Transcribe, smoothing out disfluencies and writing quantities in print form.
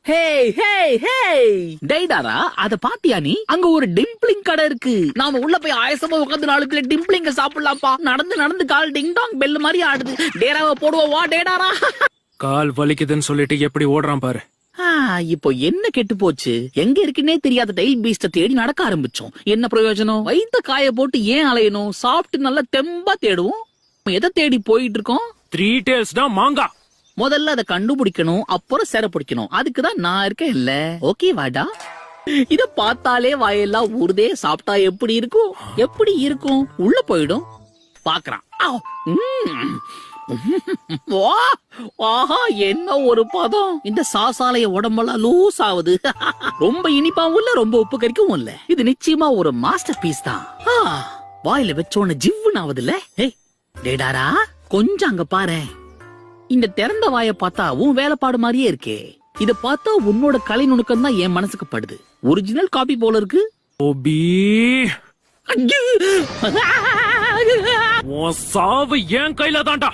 ஹே ஹே ஹே டேடாரா அத பாத்தியா நீ? அங்க ஒரு டிம்பிளிங் கடை இருக்கு. நாம உள்ள போய் ஆயசமா உட்கார்ந்து 4 பிளேட் டிம்பிளிங்க சாப்பிடலாம்ப்பா. நடந்து நடந்து கால் டிங் டாங் பெல் மாதிரி ஆடுது. டேடாவை போடுவோம் வா டேடாரா. கால் வலிக்குதுன்னு சொல்லிட்டு எப்படி ஓடுறான் பாரு. இப்போ என்ன கெட்டு போச்சு? எங்க இருக்குன்னே தெரியாத டைல் பீஸ்ட தேடி நடக்க ஆரம்பிச்சோம். என்ன பிரயோஜனம்? வயித்த காய போட்டு ஏன் அலையணும்? சாப்பிட்டு நல்லா தெம்பா தேடுவோம். எதை தேடி போயிட்டு இருக்கோம்? 3 டேல்ஸ் தான் மாங்கா. முதல்ல அதை கண்டுபிடிக்கணும், அப்புறம் சேர பிடிக்கணும். அதுக்குதான் நான் இருக்கேன் இல்ல. ஓகே வாடா. இத பார்த்தாலே வாயெல்லாம் ஊறுதே. சாப்பிட்டா எப்படி இருக்கும்? எப்படி இருக்கும்? உள்ள போயிடும். பாக்குறான். ஆஹா என்ன ஒரு பதம். இந்த சாசாலைய உடம்பெல்லாம் லூஸ் ஆகுது. ரொம்ப இனிப்பாவும் இல்ல, ரொம்ப உப்பு கறிக்கவும் இல்ல. இது நிச்சயமா ஒரு மாஸ்டர் பீஸ் தான். வாயில வச்சோன்னு ஜிவ்வுன்னு ஆகுது இல்ல. டேடாரா கொஞ்சம் அங்க பாரு. இந்த திறந்த வாய பார்த்தா உன் வேலைப்பாடு மாதிரியே இருக்கே. இத பார்த்தா உன்னோட கலை நுணுக்கம் தான் என் மனசுக்கு படுது. ஒரிஜினல் காப்பி போல இருக்கு. ஓபி உன் சாவு என் கையில தான்டா.